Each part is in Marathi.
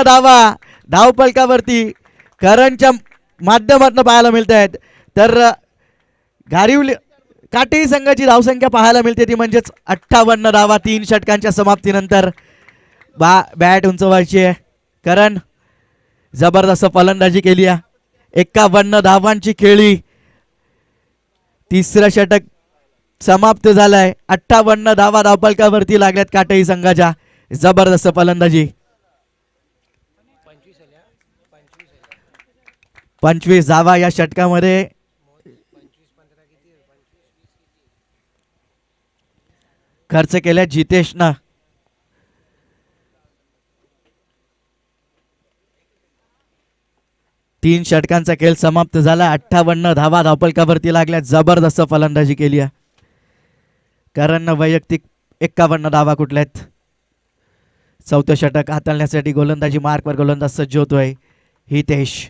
धावा धावपलकावरती करणच्या माध्यमातून पाहायला मिळत आहेत. तर घारिवली काटेरी संघाची धावसंख्या पाहायला मिळते ती म्हणजेच 58 धावा 3 षटकांच्या समाप्तीनंतर. बॅट उंचवायची आहे. करण जबरदस्त फलंदाजी केली आहे. 51 धावांची खेळी. तिसरं षटक समाप्त झालंय. 58 धावा धावपलकावरती लागल्यात काटेरी संघाच्या. जबरदस्त फलंदाजी. 25 धावा या षटकामध्ये खर्च केल्या जितेशनं. तीन षटकांचा खेळ समाप्त झाला. 58 धावा धावपलकावरती लागल्या. जबरदस्त फलंदाजी केली आहे. कारण वैयक्तिक 51 धावा कुठल्यात. चौथं षटक हाताळण्यासाठी गोलंदाजी मार्कवर गोलंदाज सज्ज होतोय हितेश.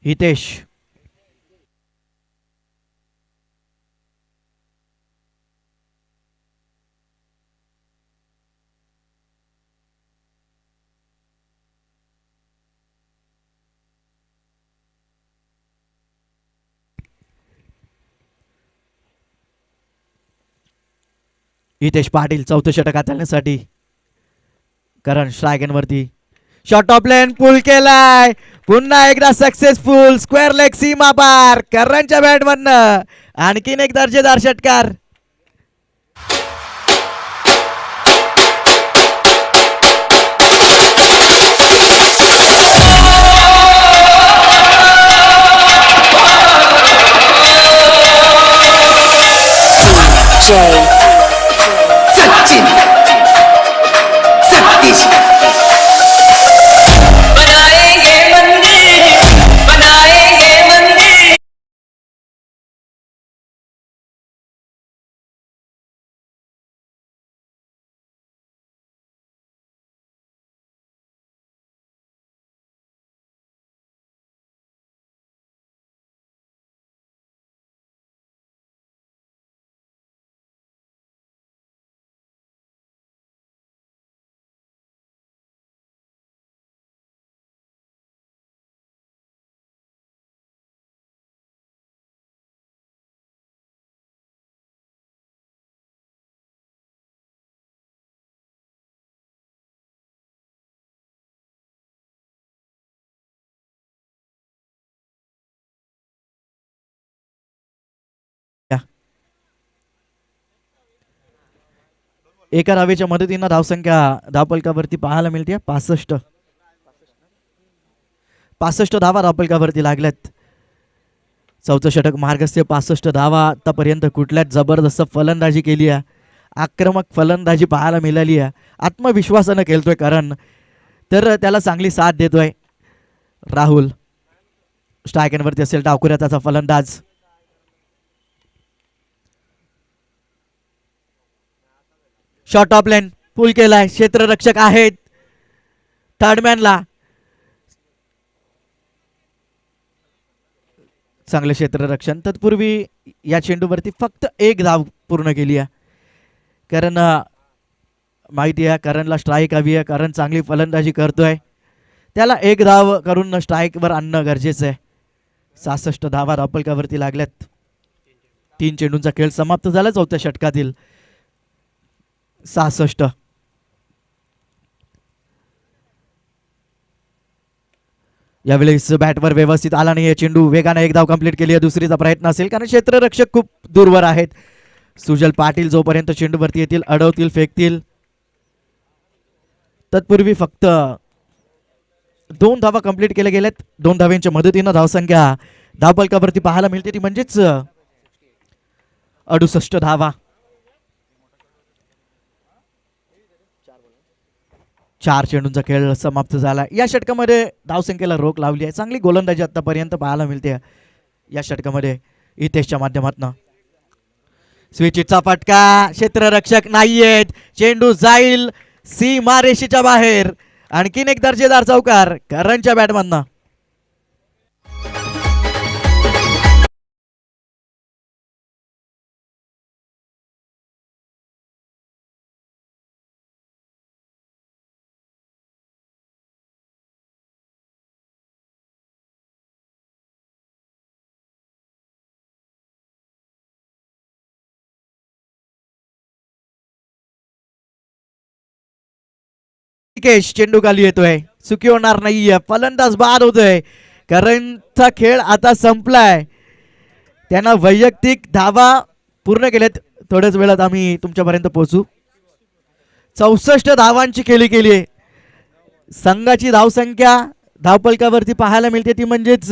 हितेश हितेश पाटील चौथं षटक हाताळण्यासाठी. करण स्ट्रायगनवरती शॉट ऑफ लेन पुल केलाय. पुन्हा एकदा सक्सेसफुल स्क्वेअर लेग सीमा पार करणच्या बॅटमधनं. आणखीन एक दर्जेदार षटकार. एका धावेच्या मदतीनं धावसंख्या धावपलकावरती पाहायला मिळते 65 धावा धावपलकावरती लागल्यात. चौथं षटक मार्गस्थ 65 धावा आतापर्यंत कुठल्यात. जबरदस्त फलंदाजी केली आहे. आक्रमक फलंदाजी पाहायला मिळाली आहे. आत्मविश्वासानं खेळतोय करण. तर त्याला चांगली साथ देतोय राहुल. स्ट्रायकनवरती असेल डावखुऱ्या त्याचा फलंदाज. शॉट ऑफ लेन पुल केलाय. क्षेत्ररक्षक आहेत थर्डमॅनला. चांगले क्षेत्ररक्षण. तत्पूर्वी या चेंडूवरती फक्त एक धाव पूर्ण केली आहे. कारण माहिती आहे करणला स्ट्राईक हवी आहे. कारण चांगली फलंदाजी करतोय. त्याला एक धाव करून स्ट्राईकवर आणणं गरजेचं आहे. 66 धावा धावपलकावरती लागल्यात. 3 चेंडूंचा खेळ समाप्त झाला चौथ्या षटकातील. 66 यावेळेस बॅटवर व्यवस्थित आला नाही. चेंडू वेगाने एक धाव कंप्लीट केली आहे. दुसरीचा प्रयत्न असेल कारण क्षेत्ररक्षक खूप दूरवर आहेत. सुजल पाटील जोपर्यंत चेंडूवरती येतील अडवतील फेकतील. तत्पूर्वी फक्त 2 धावा कंप्लीट केल्या गेल्यात. 2 धाव्यांच्या मदतीनं धावसंख्या धावपलकावरती पाहायला मिळते ती म्हणजेच 68 धावा. 4 चेंडूंचा खेळ समाप्त झाला. या षटकामध्ये धावसंख्येला रोख लावली आहे. चांगली गोलंदाजी आतापर्यंत पाहायला मिळते या षटकामध्ये हितेशच्या माध्यमातून. स्विचिटचा फटका. क्षेत्ररक्षक नाहीयेत. चेंडू जाईल सीमारेषेच्या बाहेर. आणखीन एक दर्जेदार चौकार करणच्या बॅटमधनं. केश चेंडू खाली येतोय, चुकी होणार नाहीये, फलंदाज बाद होतोय. करणचा खेळ आता संपलाय. त्यांना वैयक्तिक धावा पूर्ण केलेत. थोड्याच वेळात आम्ही तुमच्यापर्यंत पोहोचू. 64 धावांची खेळी केली आहे. संघाची धावसंख्या धावपलकावरती पाहायला मिळते ती म्हणजेच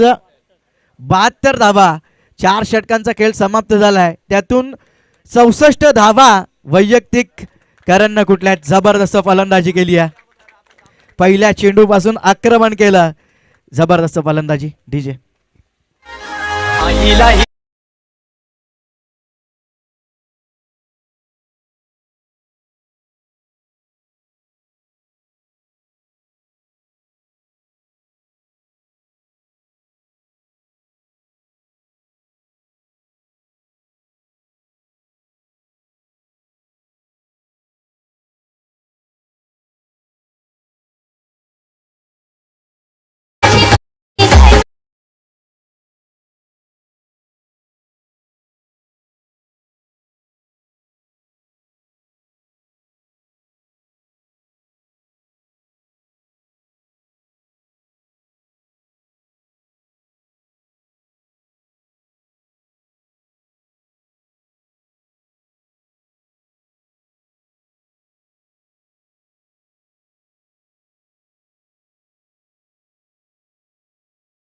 72 धावा. 4 षटकांचा खेळ समाप्त झालाय. त्यातून 64 धावा वैयक्तिक करणनं कुठल्या जबरदस्त फलंदाजी केली आहे. पहिल्या चेंडू पासून आक्रमण केलं. जबरदस्त फलंदाजी डीजे.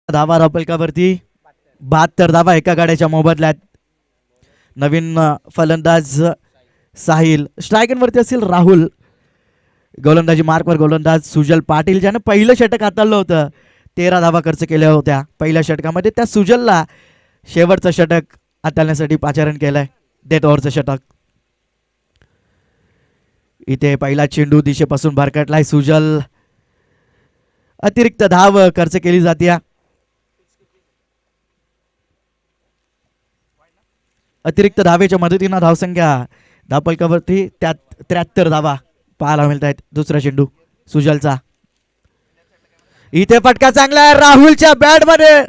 धावा धावपलकावरती 72 धावा एका गाड्याच्या मोबदल्यात. नवीन फलंदाज साहिल, स्ट्रायकरवरती असेल राहुल, गोलंदाजी मार्कवर गोलंदाज सुजल पाटील ज्यानं पहिलं षटक हाताळलं होतं. 13 धावा खर्च केल्या होत्या पहिल्या षटकामध्ये. त्या सुजलला शेवटचं षटक हाताळण्यासाठी पाचारण केलंय. डेथ ओव्हरचं षटक. इथे पहिला चेंडू दिशेपासून भरकटलाय. सुजल अतिरिक्त धाव खर्च केली जाते. अतिरिक्त धावेच्या मदतीनं धावसंख्या धावपलकावरती 73 धावा पाहायला मिळत आहेत. दुसरा चेंडू सुजलचा. इथे फटका चांगला आहे. राहुलच्या बॅट मध्ये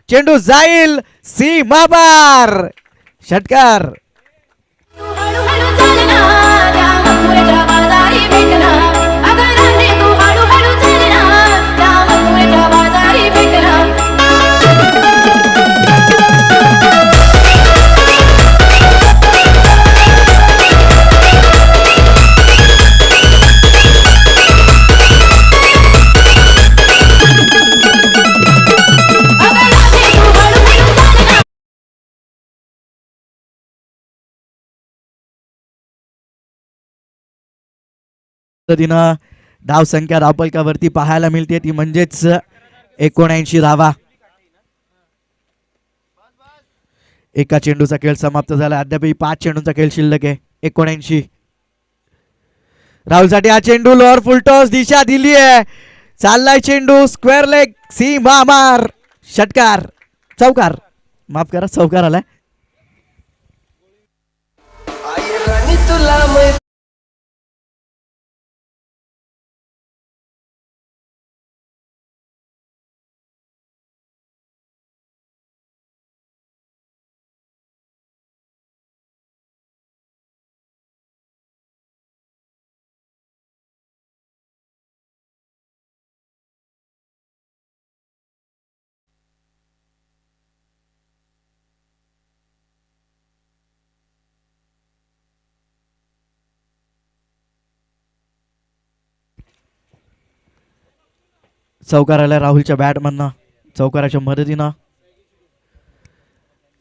चेंडू जाईल सीमाबार. षटकार. पद्धतीनं धावसंख्या धावपलकावरती पाहायला मिळते ती म्हणजेच 79 धावा. एका चेंडूचा खेळ समाप्त झाला. अद्यापही 5 चेंडूंचा खेळ शिल्लक आहे. 79. राहुलसाठी हा चेंडू लोअर फुलटॉस दिशा दिली आहे. चाललाय चेंडू स्क्वेअर लेग सीमा मार. षटकार. चौकार, माफ करा, चौकार आलाय. चौकार आला राहुलच्या बॅटमधनं. चौकाराच्या मदतीनं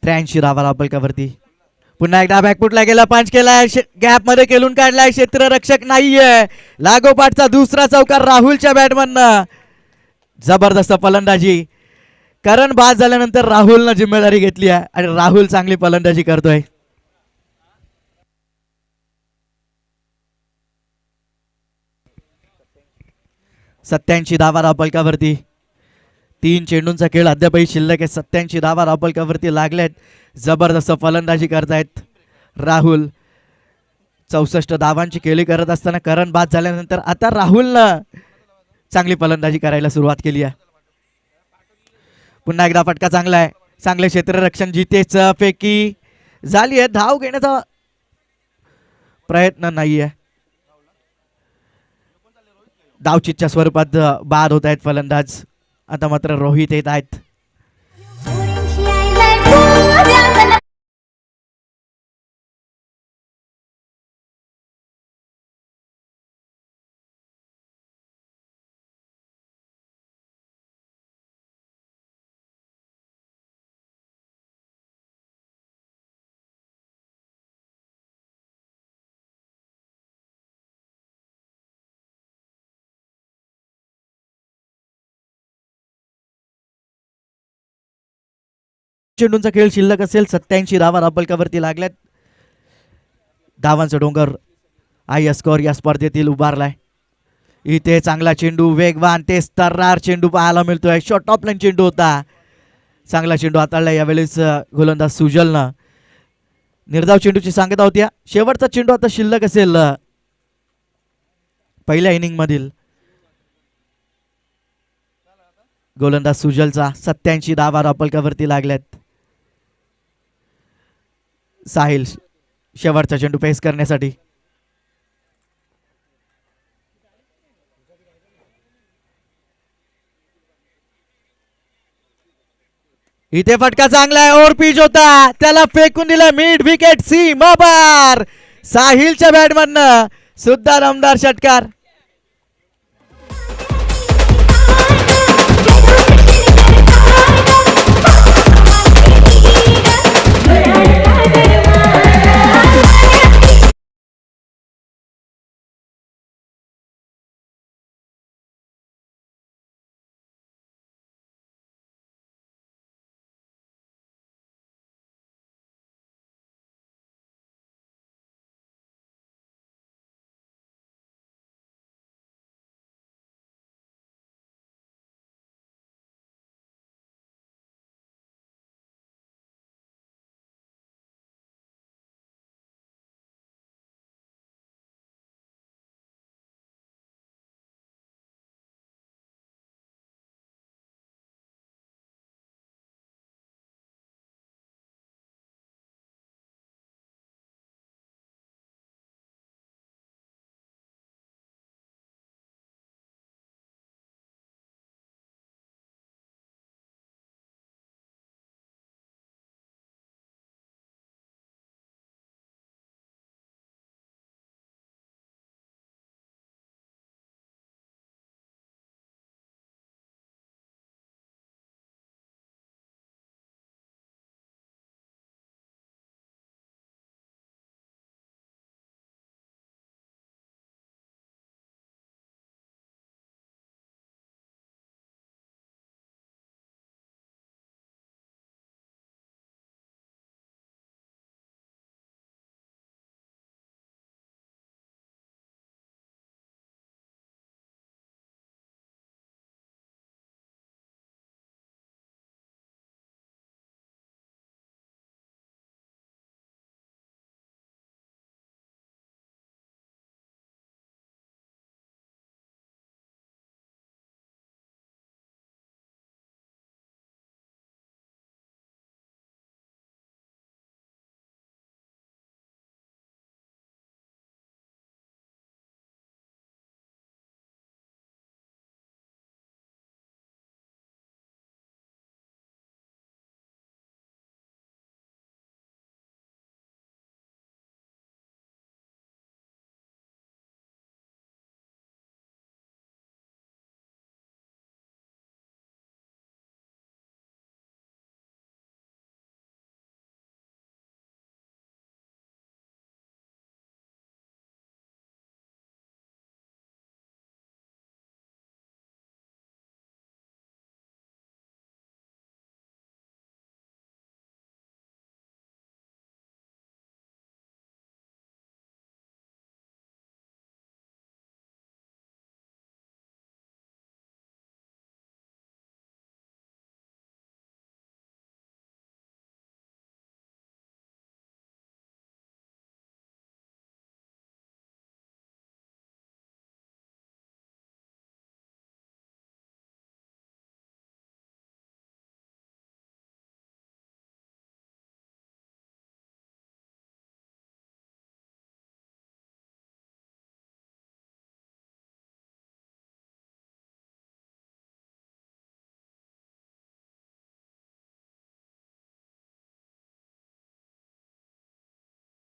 83 धावा धावपलकावरती. पुन्हा एकदा बॅकफुटला गेला, पंच केलाय, गॅप मध्ये केलून काढलाय. क्षेत्ररक्षक नाहीये. लागोपाठचा दुसरा चौकार राहुलच्या बॅटमधनं. जबरदस्त फलंदाजी. करण बाद झाल्यानंतर राहुलनं जिम्मेदारी घेतली आहे आणि राहुल चांगली फलंदाजी करतोय. सत्याऐंशी धावा धावपलकावरती. 3 चेंडूंचा खेळ अद्यापही शिल्लक आहे. 87 धावा धावपलकावरती लागल्यात. जबरदस्त फलंदाजी करतायत राहुल. 64 धावांची खेळी करत असताना करण बाद झाल्यानंतर आता राहुलनं चांगली फलंदाजी करायला सुरुवात केली आहे. पुन्हा एकदा फटका चांगला आहे. चांगले क्षेत्ररक्षण. जितेच पैकी झाली आहे. धाव घेण्याचा प्रयत्न नाहीये. धावचीतच्या स्वरूपात बाद होत आहेत फलंदाज. आता मात्र रोहित येत आहेत. चेंडूंचा खेळ शिल्लक असेल. 87 धावा रापलकावरती लागल्यात. धावांचा डोंगर आय स्कोर या स्पर्धेतील उभारलाय. इथे चांगला चेंडू, वेगवान तेज तर्रार चेंडू पाहायला मिळतोय. शॉर्ट ऑफ लाईन चेंडू होता. चांगला चेंडू हाताळला यावेळेस गोलंदाज सुजलनं. निर्धाव चेंडूची सांगता होत्या. शेवटचा चेंडू आता शिल्लक असेल पहिल्या इनिंग मधील. गोलंदाज सुजलचा 87 धावा रापलकावरती लागल्यात. साहिल शेवटचा चेंडू पेस करण्यासाठी. इथे फटका चांगला आहे. ओव्हर पिच होता, त्याला फेकून दिला मिड विकेट. सीमा पार साहिलच्या बॅटमधनं सुद्धा दमदार षटकार.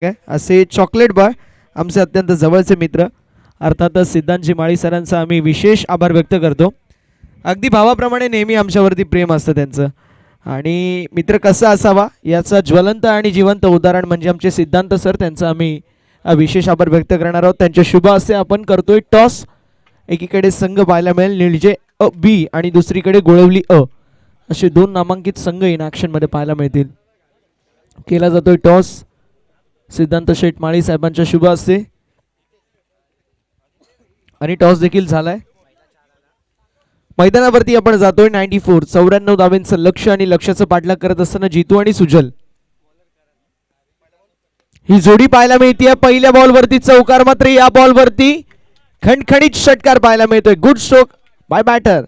काय असे चॉकलेट बाळ आमचे अत्यंत जवळचे मित्र. अर्थातच सिद्धांतजी माळी सरांचा आम्ही विशेष आभार व्यक्त करतो. अगदी भावाप्रमाणे नेहमी आमच्यावरती प्रेम असतं त्यांचं. आणि मित्र कसा असावा याचा ज्वलंत आणि जिवंत उदाहरण म्हणजे आमचे सिद्धांत सर. त्यांचा आम्ही विशेष आभार व्यक्त करणार आहोत. त्यांच्या शुभ हस्ते आपण करतोय टॉस. एकीकडे संघ पाहायला मिळेल निळजे अ बी आणि दुसरीकडे गोळवली अ असे दोन नामांकित संघ इन ॲक्शनमध्ये पाहायला मिळतील. केला जातोय टॉस सिद्धांत शेठ माळी साहेबांच्या शुभ हस्ते आणि टॉस देखील झालाय. मैदानावरती आपण जातोय 94 धावेंचं लक्ष आणि लक्षाचं पाठलाग करत असताना जितू आणि सुजल ही जोडी पाहायला मिळते. पहिल्या बॉलवरती चौकार मात्र या बॉलवरती खणखणीत षटकार पाहायला मिळतोय. Good stroke by batter.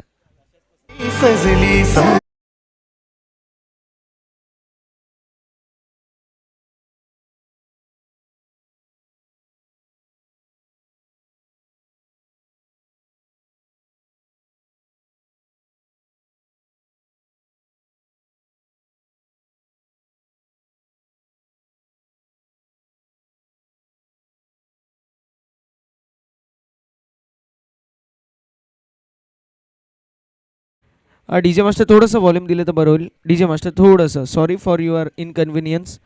DJ master थोडंसं व्हॉल्यूम दिलं तर बरं होईल. डीजे मास्टर थोडंसं सॉरी फॉर युअर इनकन्व्हिनियन्स.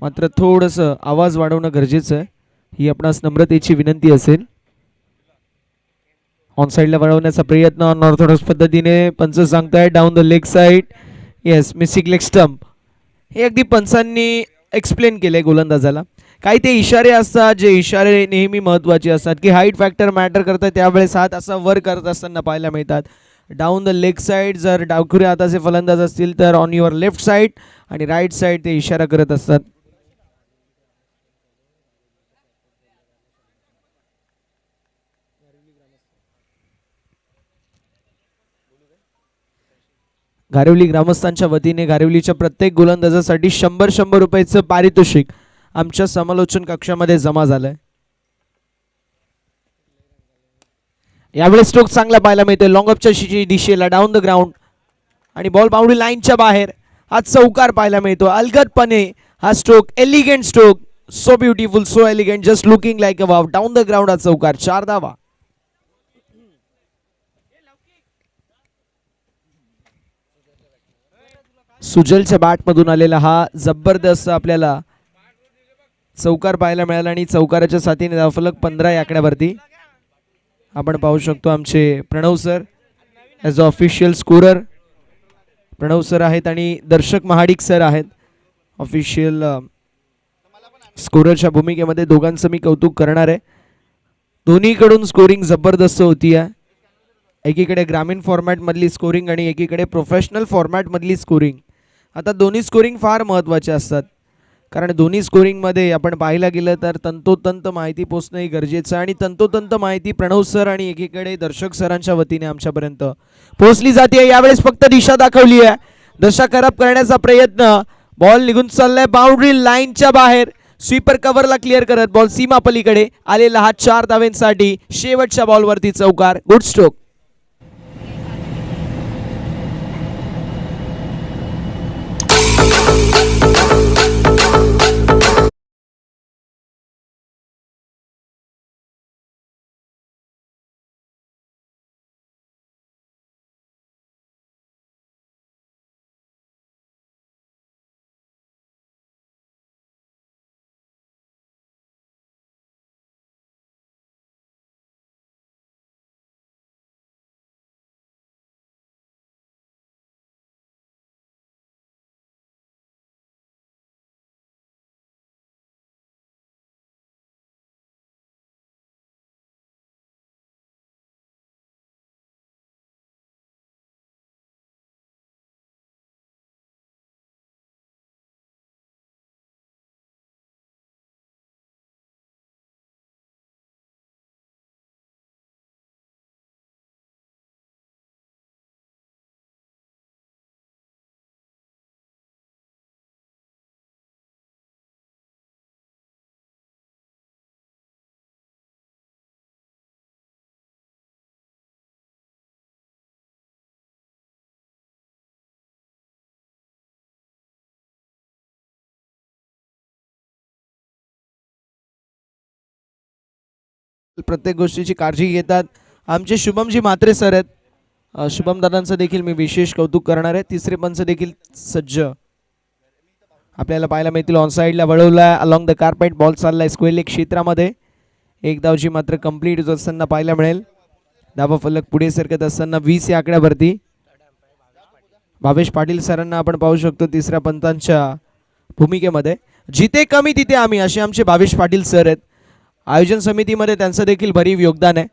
मात्र थोडंसं आवाज वाढवणं गरजेचं आहे. ही आपणास नम्रतेची विनंती असेल. ऑन साईडला वळवण्याचा प्रयत्न ऑर्थोडॉक्स पद्धतीने पंच सांगताय down the leg side. Yes missing leg stump. हे अगदी पंचांनी एक्सप्लेन केलंय गोलंदाजाला. काही ते इशारे असतात जे इशारे नेहमी महत्त्वाचे असतात की हाईट फॅक्टर मॅटर करतात. त्यावेळेस हात असा वर करत असताना पाहायला मिळतात. डाऊन द लेग साईड जर डावखुरे हाताचे फलंदाज असतील तर ऑन युअर लेफ्ट साईड आणि राईट साईड ते इशारा करत असतात. गारिवली ग्रामस्थांच्या वतीने गारिवलीच्या प्रत्येक गोलंदाजासाठी 100 रुपयाचं पारितोषिक आमच्या समालोचन कक्षामध्ये जमा झालंय. यावेळेस स्ट्रोक चांगला पाहायला मिळतोय लॉंग अपच्या दिशेला डाऊन द ग्राउंड आणि बॉल बाउंड्री लाईनच्या बाहेर. हा चौकार पाहायला मिळतो अलगदपणे. हा stroke elegant stroke so beautiful so elegant just looking like a wow. Down the ground हा चौकार 4 धावा. सुजलच्या बॅटमधून आलेला हा जबरदस्त आपल्याला चौकार पाहायला मिळाला आणि चौकाराच्या साथीने धावफलक 15 या आकड्यावरती. आपण पाहू शकतो आमचे Pranav sir as a official scorer. Pranav sir आहेत आणि दर्शक महाडिक सर आहेत ऑफिशियल स्कोररच्या भूमिकेमध्ये. दोघांचं मी कौतुक करणार आहे. दोन्हीकडून स्कोरिंग जबरदस्त होती आहे. एकीकडे ग्रामीण फॉर्मॅटमधली स्कोरिंग आणि एकीकडे प्रोफेशनल फॉर्मॅटमधली स्कोरिंग. आता दोन्ही स्कोरिंग फार महत्त्वाचे असतात कारण दोन्ही स्कोरिंगमध्ये आपण पाहायला गेलं तर तंतोतंत माहिती पोचणंही गरजेचं आहे आणि तंतोतंत माहिती प्रणव सर आणि एकीकडे दर्शक सरांच्या वतीने आमच्यापर्यंत पोहोचली जाते. यावेळेस फक्त दिशा दाखवली आहे. दशा खराब करण्याचा प्रयत्न. बॉल निघून चाललाय बाउंड्री लाईनच्या बाहेर. स्वीपर कव्हरला क्लिअर करत बॉल सीमा पलीकडे आलेला हा 4 धावेंसाठी शेवटच्या बॉलवरती चौकार. Good stroke. प्रत्येक गोष्टीची काळजी घेतात. आमचे शुभमजी म्हात्रे सर आहेत. शुभम दादांचं देखील मी विशेष कौतुक करणार आहे. तिसरे पंच देखील सज्ज आपल्याला पाहायला मिळतील. ऑन साईडला वळवला अलॉंग द कार्पेट बॉल चाललाय स्क्वेअर लेग क्षेत्रामध्ये. एक धावची मात्र कंप्लीट होत असताना पाहायला मिळेल. धावा फलक पुढे सरकत असताना 20 या आकड्यावरती भावेश पाटील सरांना आपण पाहू शकतो तिसऱ्या पंचांच्या भूमिकेमध्ये. जिथे कमी तिथे आम्ही असे आमचे भावेश पाटील सर आहेत. आयोजन समितीमध्ये त्यांचं देखील भरीव योगदान आहे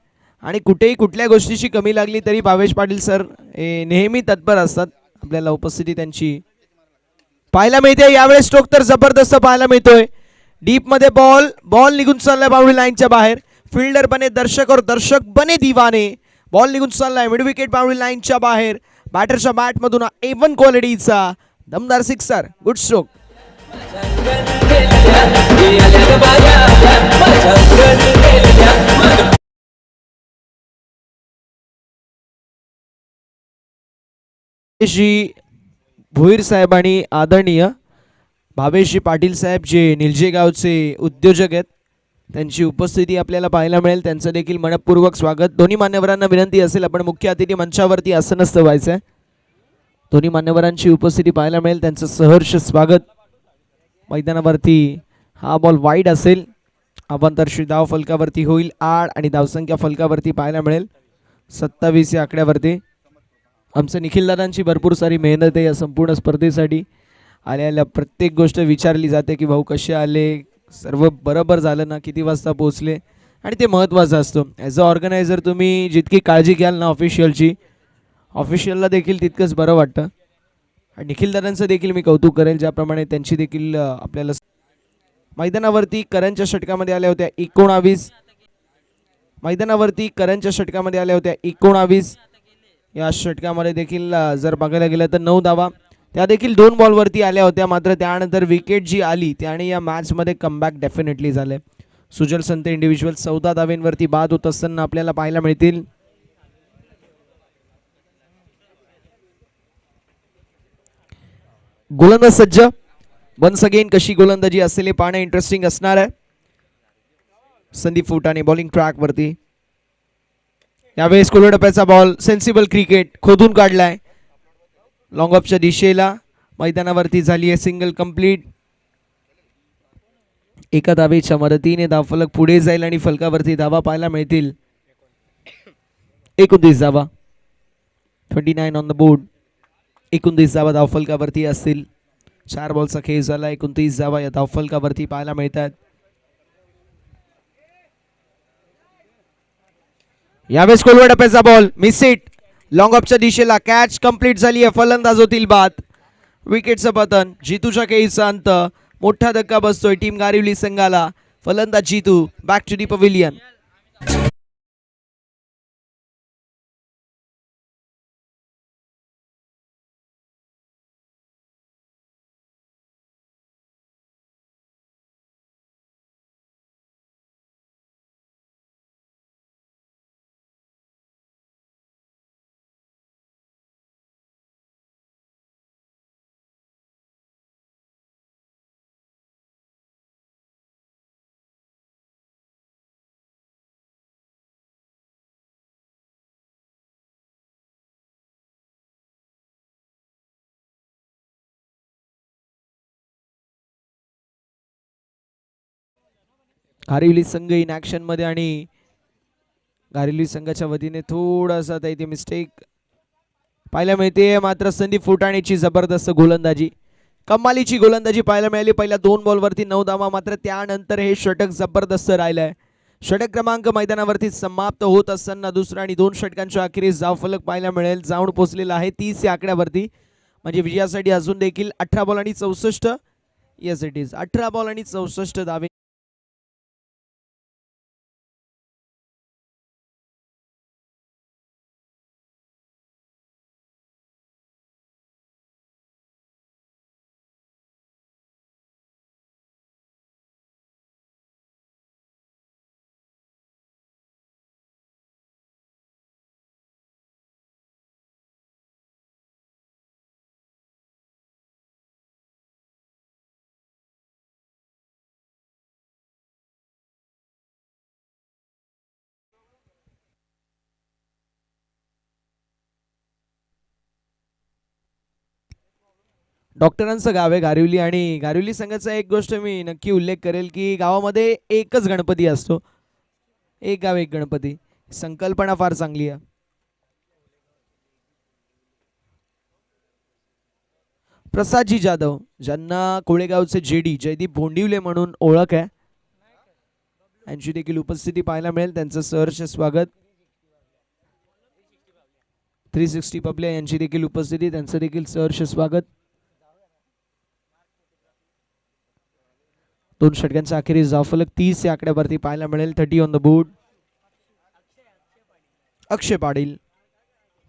आणि कुठेही कुठल्या गोष्टीची कमी लागली तरी भावेश पाटील सर हे नेहमी तत्पर असतात. आपल्याला उपस्थिती त्यांची पाहायला मिळते. यावेळेस स्ट्रोक तर जबरदस्त पाहायला मिळतोय. डीप मध्ये बॉल निघून चाललाय बाउंड्री लाईनच्या बाहेर. फिल्डर बने दर्शक और दर्शक बने दीवाने. बॉल निघून चाललाय मिड विकेट बाउंड्री लाईनच्या बाहेर. बॅटरच्या बॅटमधून A1 क्वालिटीचा दमदार सिक्सर. Good stroke. भोईर साहेब आणि आदरणीय भावेशजी पाटील साहेब जे निलजे गावचे उद्योजक आहेत त्यांची उपस्थिती आपल्याला पाहायला मिळेल. त्यांचं देखील मनपूर्वक स्वागत. दोन्ही मान्यवरांना विनंती असेल आपण मुख्य अतिथी मंचावरती आसनस्थ व्हायचं आहे. दोन्ही मान्यवरांची उपस्थिती पाहायला मिळेल. त्यांचं सहर्ष स्वागत. मैदानावरती हा बॉल वाईड असेल. अवांतरशी धाव फलकावरती होईल 8 आणि धावसंख्या फलकावरती पाहायला मिळेल 27 या आकड्यावरती. आमचं निखिल दादांची भरपूर सारी मेहनत आहे या संपूर्ण स्पर्धेसाठी. आल्याला प्रत्येक गोष्ट विचारली जाते की भाऊ कसे आले, सर्व बरोबर झालं ना, किती वाजता पोहोचले, आणि ते महत्त्वाचं असतं. ॲज अ ऑर्गनायझर तुम्ही जितकी काळजी घ्याल ना ऑफिशियलची, ऑफिशियलला देखील तितकंच बरं वाटतं. आणि निखिल दादांचं देखील मी कौतुक करेल ज्याप्रमाणे त्यांची देखील आपल्याला मैदानावरती करंजच्या षटकामध्ये आल्या होत्या 19. मैदानावरती करंजच्या षटकामध्ये आल्या होत्या 19. या षटकामध्ये देखील जर बघायला गेलं तर 9 धावा त्या देखील 2 बॉलवरती आल्या होत्या. मात्र त्यानंतर विकेट जी आली त्याने या मॅचमध्ये कमबॅक डेफिनेटली झाले. सुजल संत इंडिव्हिज्युअल 14 धावेंवरती बाद होत असताना आपल्याला पाहायला मिळतील. गोलंदाज सज्ज. वन्स अगेन कशी गोलंदाजी असेल हे पाहणं इंटरेस्टिंग असणार आहे. संदीप फुटाणे बॉलिंग ट्रॅक वरती. यावेळेस कोलडप्याचा बॉल सेन्सिबल क्रिकेट खोदून काढलाय लॉंग ऑफच्या दिशेला. मैदानावरती झाली आहे सिंगल कंप्लीट. एका धावेच्या मदतीने धावफलक पुढे जाईल आणि फलकावरती धावा पाहायला मिळतील 29 धावा. 29 ऑन द बोर्ड. 29 धावा धावफलकावरती असतील. 4 बॉलचा खेळ झाला. 29 धावा या धावफलकावरती पाहायला मिळतात. यावेळेस कोलवडप्याचा बॉल मिस हिट लॉंग ऑफच्या दिशेला. कॅच कंप्लीट झाली आहे. फलंदाज होतील बाद. विकेटचं पतन. जितूच्या खेळीचा अंत. मोठा धक्का बसतोय टीम गारिवली संघाला. फलंदाज जितू बॅक टू दी पवेलियन. गारिवली संघ इन ऍक्शन मध्ये आणि गारिवली संघाच्या वतीने थोडासा इथे मिस्टेक पाहायला मिळते. मात्र संदीप फुटाणेची जबरदस्त गोलंदाजी, कमालीची गोलंदाजी पाहायला मिळाली. पहिल्या 2 बॉलवरती 9 धावा. मात्र त्यानंतर हे षटक जबरदस्त राहिलंय. षटक क्रमांक मैदानावरती समाप्त होत असताना दुसरा आणि 2 षटकांच्या अखेरीस धावफलक पाहायला मिळेल. जाऊन पोहोचलेला आहे 30 या आकड्यावरती. म्हणजे विजयासाठी अजून देखील 18 बॉल आणि 64 येस इट इज 18 बॉल आणि 64 धावे. डॉक्टरांचं गाव आहे गारिवली आणि गारिवली संघाचा एक गोष्ट मी नक्की उल्लेख करेल की गावामध्ये एकच गणपती असतो. एक गाव एक गणपती, संकल्पना फार चांगली आहे. प्रसादजी जाधव ज्यांना कोळेगावचे जेडी जयदीप भोंडिवले म्हणून ओळख आहे, यांची देखील उपस्थिती पाहायला मिळेल. त्यांचं सहर्ष स्वागत. 360 पबले यांची देखील उपस्थिती, त्यांचं देखील सहर्ष स्वागत. 2 षटकांच्या अखेरीस धावफलक 30 या आकड्यावरती पाहायला मिळेल. 30 on the board. Akshay Patil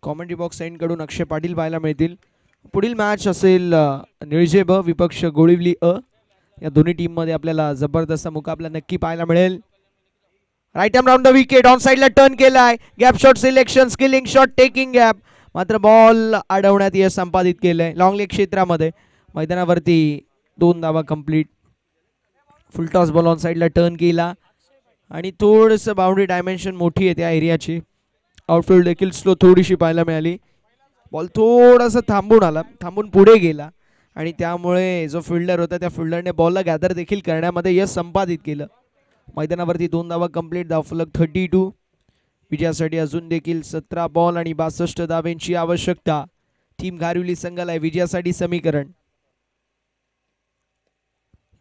commentary box side कडून अक्षय पाटील पाहायला मिळतील. पुढील मॅच असेल निळजे ब विपक्ष गोळिवली अ. या दोन्ही टीम मध्ये आपल्याला जबरदस्त मुकाबला नक्की पाहायला मिळेल. Right arm round the wicket, on साइडला टर्न केलाय. Gap shot selection, skilling shot, taking gap, मात्र बॉल अडवण्यात यश संपादित केलंय लॉंग लेग क्षेत्रामध्ये. मैदानावरती 2 धावा कंप्लीट. फुलटॉस बॉल ऑन साइडला टर्न केला आणि थोडंसं बाउंड्री डायमेन्शन मोठी आहे त्या एरियाची. आउटफील्ड देखील स्लो थोडीशी पाहायला मिळाली. बॉल थोडासा थांबून आला, थांबून पुढे गेला आणि त्यामुळे जो फिल्डर होता त्या फिल्डरने बॉलला गॅदर देखील करण्यामध्ये यश संपादित केलं. मैदानावरती 2 धावा कंप्लीट. धावफलक 32. विजयासाठी अजून देखील 17 बॉल आणि 62 धावांची आवश्यकता. टीम गारिवली संघाला विजयासाठी समीकरण.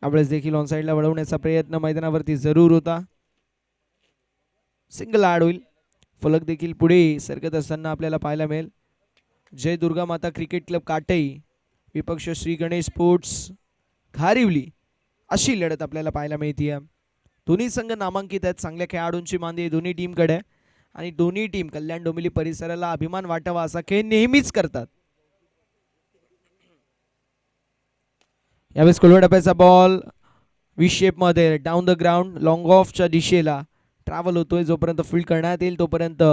यावेळेस देखील ऑन साइडला वळवण्याचा प्रयत्न मैदानावरती जरूर होता. सिंगल ॲड होईल. फलक देखील पुढे सरकत असताना आपल्याला पाहायला मिळेल. जय दुर्गा माता क्रिकेट क्लब काटई विपक्ष श्री गणेश स्पोर्ट्स घारिवली अशी लढत आपल्याला पाहायला मिळते. दोन्ही संघ नामांकित आहेत. चांगल्या खेळाडूंची मांदी आहे दोन्ही टीमकडे आणि दोन्ही टीम कल्याण डोंबिवली परिसराला अभिमान वाटावा असा खेळ नेहमीच करतात. यावेळेस कोलवा टप्प्याचा बॉल वी शेप मध्ये डाऊन द ग्राउंड लॉंग ऑफच्या दिशेला ट्रॅव्हल होतोय. जोपर्यंत फील्ड करण्यात येईल तोपर्यंत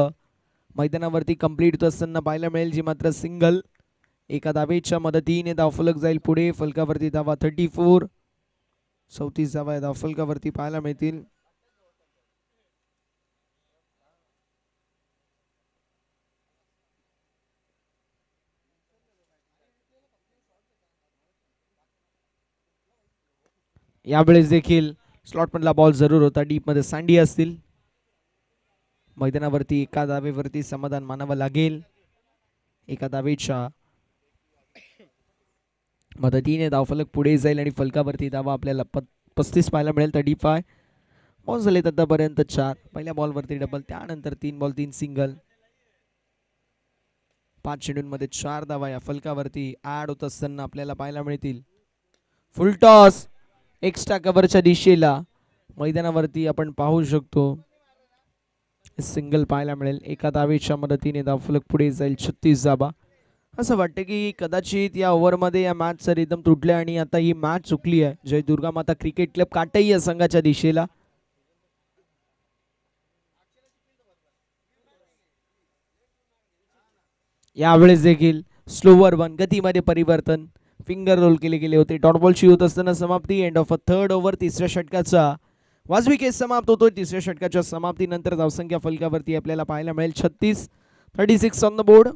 मैदानावरती कंप्लीट होत असताना पाहायला मिळेल, जी मात्र सिंगल. एका धावेच्या मदतीने धावफलक जाईल पुढे. फलकावरती धावा 34. 34 धावा धावफलकावरती पाहायला मिळतील. यावेळेस देखील स्लॉट मधला बॉल जरूर होता. डीप मध्ये सँडी असतील. मैदानावरती एका धावेवरती समाधान मानावं लागेल. एका धावेच्या मदतीने धावफलक पुढे जाईल आणि फलकावरती धावा आपल्याला 35 पाहायला मिळेल. 35 बॉल झालेत आतापर्यंत 4. पहिल्या बॉलवरती डबल, त्यानंतर 3 बॉल 3 सिंगल. 5 चेंडूंमध्ये 4 धावा या फलकावरती ऍड होत असताना आपल्याला पाहायला मिळतील. फुल टॉस एक्स्ट्रा कव्हरच्या दिशेला मैदानावरती आपण पाहू शकतो सिंगल पाहायला मिळेल. एका धावेच्या मदतीने धावफलक पुढे जाईल. 36 धावा. असं वाटतं की कदाचित या ओव्हरमध्ये या मॅचचा रिदम तुटले आणि आता ही मॅच चुकली आहे जय दुर्गा माता क्रिकेट क्लब काटई या संघाच्या दिशेला. यावेळेस देखील स्लोवर वन, गतीमध्ये परिवर्तन, फिंगर रोल केले गेले होते. डॉट बॉलची होत असताना समाप्ती. End of a third over. तिसऱ्या षटकाचा वाजवी केस समाप्त होतोय. तिसऱ्या षटकाच्या समाप्तीनंतर धावसंख्या फलकावरती आपल्याला पाहायला मिळेल 36. 36 ऑन द बोर्ड.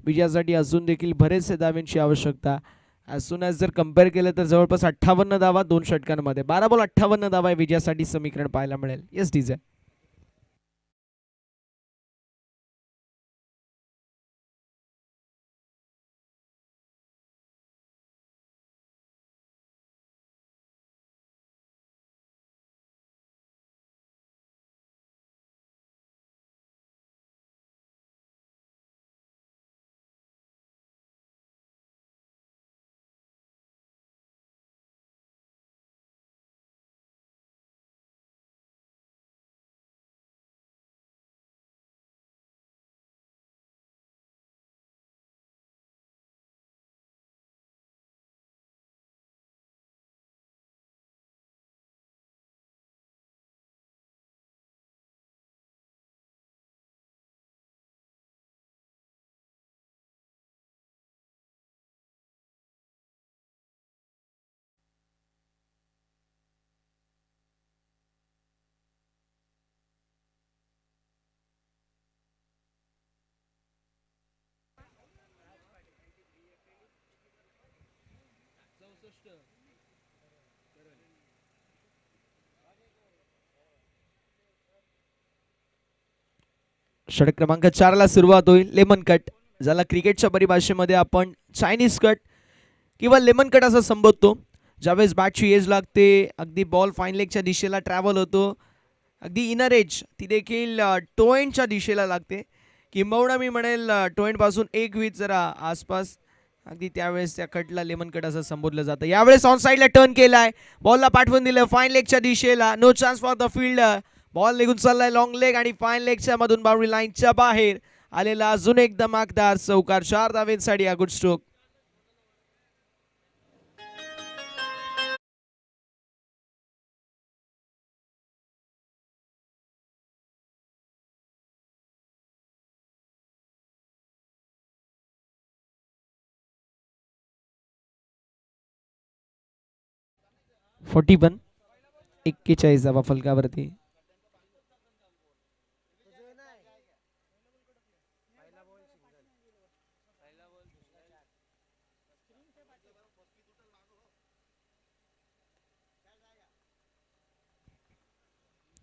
विजयासाठी अजून देखील बरेचसे धावांची आवश्यकता. ॲज सून ॲज जर कम्पेअर केलं तर जवळपास 58 धावा 2 षटकांमध्ये. 12 बॉल 58 धावा विजयासाठी समीकरण पाहायला मिळेल. Yes DJ. षटक क्रमांक 4 ला सुरुवात होईल. लेमन कट, ज्याला क्रिकेटच्या परिभाषेमध्ये आपण चायनीज कट किंवा लेमन कट असं संबोधतो. ज्यावेळेस बॅटची एज लागते, अगदी बॉल फाईन लेगच्या दिशेला ट्रॅव्हल होतो, अगदी इनर एज ती देखील टो एंडच्या दिशेला लागते, किंबहुना मी म्हणेल टो एंडपासून एक वीज जरा आसपास, अगदी त्यावेळेस त्या कटला लेमन कट असं संबोधलं जातं. यावेळेस ऑन साईडला टर्न केलाय, बॉलला पाठवून दिलं फाईन लेगच्या दिशेला. No chance for the fielder. Ball निघून चाललाय लॉंग लेग आणि फाईन लेगच्या मधून बाउंड्री लाईनच्या बाहेर आलेला अजून एक धमाकदार चौकार. 4 धावेंसाठी हा गुड स्ट्रोक. फोर्टी 41 धावा फलकावरती.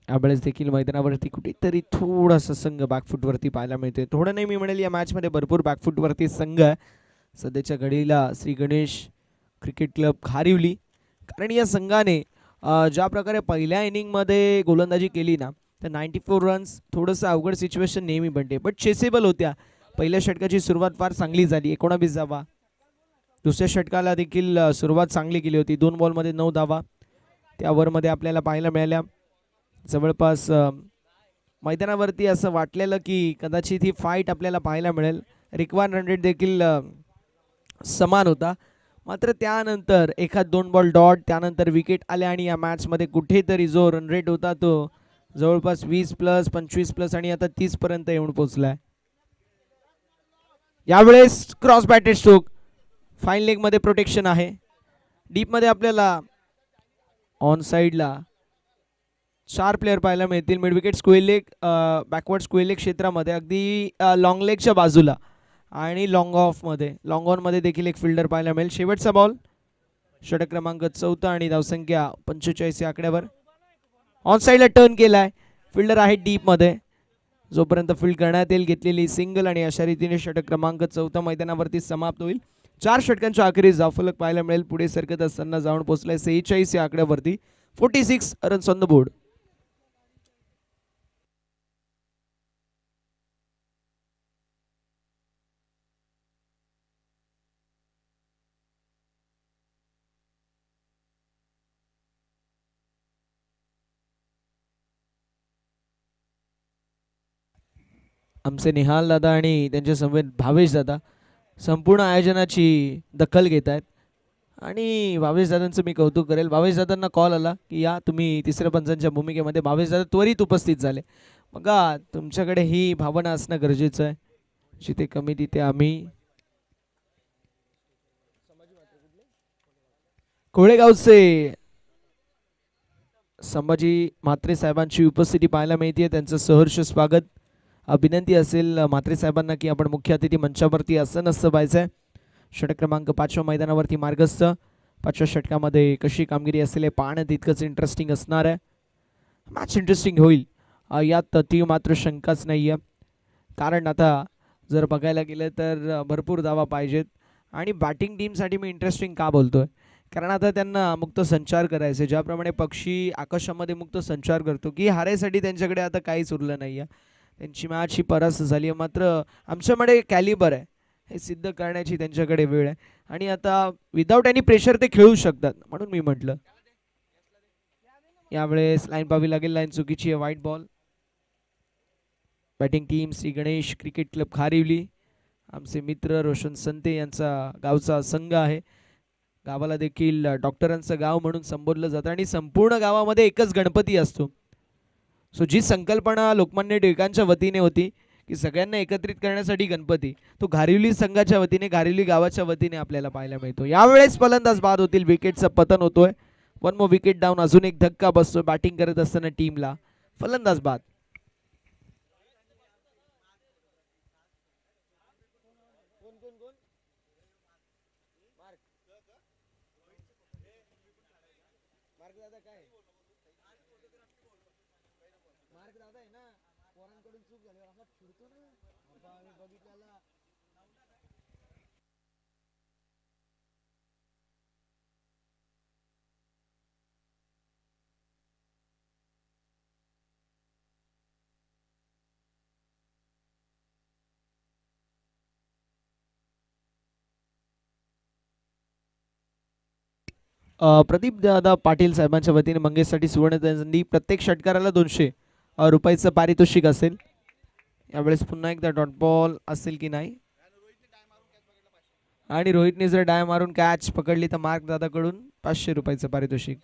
यावेळेस देखील मैदानावरती कुठेतरी थोडासा संघ बॅकफुटवरती पाहायला मिळते. थोडं नाही मी म्हणेल, या मॅचमध्ये भरपूर बॅकफुटवरती संघ आहे सध्याच्या घडीला. श्री गणेश क्रिकेट क्लब खारिवली, कारण या संघाने ज्या प्रकारे पहिल्या इनिंगमध्ये गोलंदाजी केली ना, तर 94 रन्स थोडंसं अवघड सिच्युएशन नेहमी बनते, बट चेसेबल होत्या. पहिल्या षटकाची सुरुवात फार चांगली झाली, 19 धावा. दुसऱ्या षटकाला देखील सुरुवात चांगली केली होती, 2 बॉलमध्ये 9 धावा त्या ओव्हरमध्ये आपल्याला पाहायला मिळाल्या. जवळपास मैदानावरती असं वाटलेलं की कदाचित ही फाईट आपल्याला पाहायला मिळेल. रिक्वायर्ड रन रेट देखील समान होता, मात्र त्यानंतर एखाद 2 बॉल डॉट, त्यानंतर विकेट आल्या आणि या मॅचमध्ये कुठेतरी जो रन रेट होता तो जवळपास 20+, 25+ आणि आता 30 पर्यंत येऊन पोहोचलाय. यावेळेस cross batted stroke, fine leg मध्ये प्रोटेक्शन आहे. डीप मध्ये आपल्याला ऑन साइडला 4 प्लेयर पाहायला मिळतील. Mid wicket square leg, backward square leg क्षेत्रामध्ये अगदी लॉंग लेगच्या बाजूला आणि लॉंग ऑफमध्ये, लॉंग ऑनमध्ये देखील एक फिल्डर पाहायला मिळेल. शेवटचा बॉल, षटक क्रमांक 14 आणि धावसंख्या 45 या आकड्यावर. ऑन साइडला टर्न केलाय, फिल्डर आहे डीप मध्ये, जोपर्यंत फील्ड करण्यात येईल घेतलेली सिंगल, आणि अशा रीतीने षटक क्रमांक 14 मैदानावरती समाप्त होईल. 4 षटकांच्या अखेरीस धावफलक पाहायला मिळेल. पुढे सरकत असताना जाऊन पोहोचलाय 46 या आकड्यावरती. 46 रन्स ऑन द बोर्ड. आमचे निहाल दादा आणि त्यांच्या समवेत भावेश दादा संपूर्ण आयोजनाची दखल घेत आहेत, आणि भावेश दादांचं मी कौतुक करेल. भावेश दादांना कॉल आला की या तुम्ही तिसऱ्या पंचांच्या भूमिकेमध्ये. भावेश दादा त्वरित उपस्थित झाले. बघा, तुमच्याकडे ही भावना असणं गरजेचं आहे. जिथे कमी तिथे आम्ही. कोळेगावचे संभाजी म्हात्रे साहेबांची उपस्थिती पाहायला मिळते. त्यांचं सहर्ष स्वागत. विनंती असेल म्हात्रे साहेबांना की आपण मुख्य अतिथी मंचावरती असं नसतं पाहिजे. षटक क्रमांक 5 मैदानावरती मार्गस्थ. 5व्या षटकामध्ये कशी कामगिरी असेल हे पाहणं तितकंच इंटरेस्टिंग असणार आहे. मॅच इंटरेस्टिंग होईल यात ती मात्र शंकाच नाही आहे, कारण आता जर बघायला गेलं तर भरपूर धावा पाहिजेत. आणि बॅटिंग टीमसाठी मी इंटरेस्टिंग का बोलतोय, कारण आता त्यांना मुक्त संचार करायचे. ज्याप्रमाणे पक्षी आकाशामध्ये मुक्त संचार करतो, की हारायसाठी त्यांच्याकडे आता काहीच उरलं नाही आहे. त्यांची मॅच ही परास्त झाली आहे, मात्र आमच्याकडे कॅलिबर आहे हे सिद्ध करण्याची त्यांच्याकडे वेळ आहे. आणि आता विदाऊट एनी प्रेशर ते खेळू शकतात, म्हणून मी म्हटलं. यावेळेस लाईन पाहावी लागेल, लाईन चुकीची आहे, white ball. Batting team Shri Ganesh cricket club Kharivali, आमचे मित्र रोशन संते यांचा गावचा संघ आहे. गावाला देखील डॉक्टरांचं गाव म्हणून संबोधलं जातं, आणि संपूर्ण गावामध्ये एकच गणपती असतो. सो जी संकल्पना लोकमान्य टिळकांच्या वतीने होती की सगळ्यांना एकत्रित करण्यासाठी गणपती, तो घारिवली संघाच्या वतीने, घारिवली गावाच्या वतीने आपल्याला पाहायला मिळतो. यावेळेस फलंदाज बाद होतील, विकेटचं पतन होतोय. 1 मोर विकेट डाऊन, अजून एक धक्का बसतोय बॅटिंग करत असताना टीमला. फलंदाज बाद. प्रदीप दादा पाटील साहेबांच्या वतीने मंगेशसाठी सुवर्ण संधी. प्रत्येक षटकाराला 200 रुपयाचं पारितोषिक असेल. यावेळेस पुन्हा एकदा डॉट बॉल असेल की नाही, आणि रोहितने जर डाय मारून कॅच पकडली तर मार्क दादाकडून 500 रुपयाचं पारितोषिक.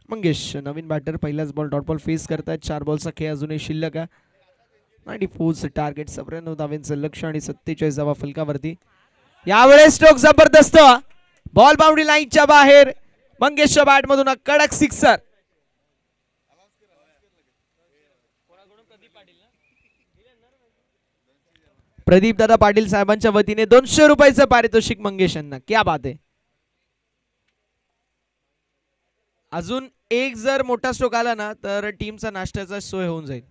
मंगेश नवीन बॅटर, पहिलाच बॉल डॉट बॉल फेस करतात. 4 बॉलचा खेळ अजूनही शिल्लक आहे. 94 टार्गेट, 94 धावांचं लक्ष आणि 47 धावा फलकावरती. यावेळेस स्ट्रोक जबरदस्त, बॉल बाउंड्री लाईनच्या बाहेर. मंगेशच्या बॅट मधून कडक सिक्सर. प्रदीप दादा पाटील साहेबांच्या वतीने 200 रुपयाचं पारितोषिक मंगेश यांना. क्या बात आहे. अजून एक जर मोठा स्ट्रोक आला ना तर टीमचा नाश्त्याचा सोय होऊन जाईल.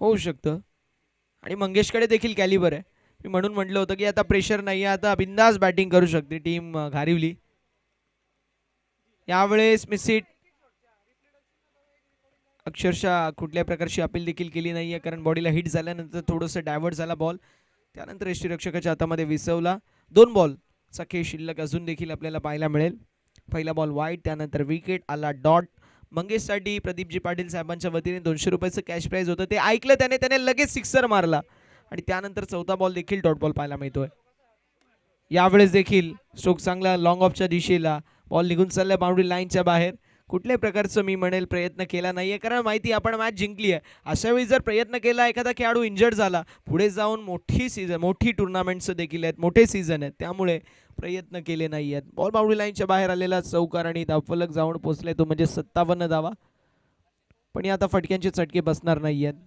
होऊ शकतं. आणि मंगेशकडे देखील कॅलिबर आहे. मी म्हणून म्हटलं होतं की आता प्रेशर नाही, आता बिंदास बॅटिंग करू शकते टीम घारिवली. यावेळेस मिसिट, अक्षरशः कुठल्या प्रकारची अपील देखील केली नाहीये, कारण बॉडीला हिट झाल्यानंतर थोडंसं डायव्हर्ट झाला बॉल. त्यानंतर यष्टीरक्षकाच्या हातामध्ये विसवला. 2 बॉलचा खेळ शिल्लक अजून देखील आपल्याला पाहायला मिळेल. पहिला बॉल वाईट, त्यानंतर विकेट आला डॉट. मंगेशसाठी प्रदीपजी पाटील साहेबांच्या वतीने 200 रुपयाचं कॅश प्राइज होतं. ते ऐकलं त्याने लगेच सिक्सर मारला आणि त्यानंतर चौथा बॉल देखील डॉट बॉल पाहायला मिळतोय. यावेळेस देखील स्ट्रोक चांगला लॉंग ऑफच्या दिशेला, बॉल निघून चाललाय बाउंड्री लाईनच्या बाहेर. कुठल्याही प्रकारचं मी म्हणेल प्रयत्न केला नाहीये, कारण माहिती आपण मॅच जिंकली आहे. अशा वेळी जर प्रयत्न केला, एखादा खेळाडू इंजर्ड झाला, पुढे जाऊन मोठी टुर्नामेंट्स देखील आहेत, मोठे सीझन आहेत, त्यामुळे प्रयत्न केले नाही आहेत. बॉल बाउंड्री लाईनच्या बाहेर आलेला चौकार आणि धावफलक जाऊन पोहोचलाय तो म्हणजे 57 धावा. पण आता फटक्यांचे चटके बसणार नाही आहेत.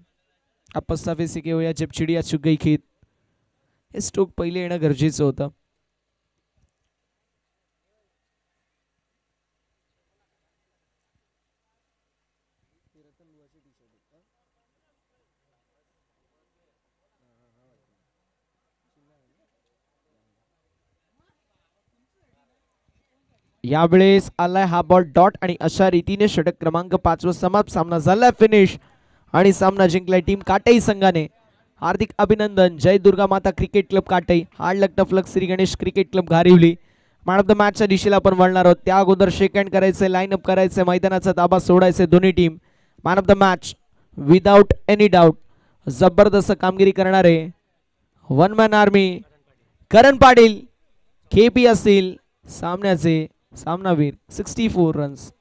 आपस्ताफे सिके होया जब चिडिया चुग गई खेत. हे स्ट्रोक पहिले येणं गरजेचं होतं. यावेळेस आलाय हा बॉल डॉट आणि अशा रीतीने षटक क्रमांक 5 वर समाप्त. सामना झाला फिनिश आणि सामना जिंकलाय टीम काटई संघाने. हार्दिक अभिनंदन. Jai Durga Mata cricket club Katai, hard luck tough luck Shri Ganesh cricket club Gharivali. Man of the मॅचच्या दिशेला आपण वळणार आहोत. त्या अगोदर शेक हँड करायचे, लाईन अप करायचे, मैदानाचा ताबा सोडायचे दोन्ही team. Man of the match without any doubt जबरदस्त कामगिरी करणारे one man army Karan Patil KP असतील सामन्याचे सामनावीर. 64 रन्स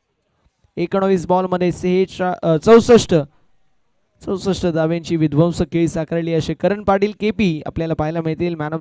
19 बॉलमध्ये 64 धाव्यांची विध्वंसक खेळी साकारली असे करण पाटील केपी आपल्याला पाहायला मिळतील. Man of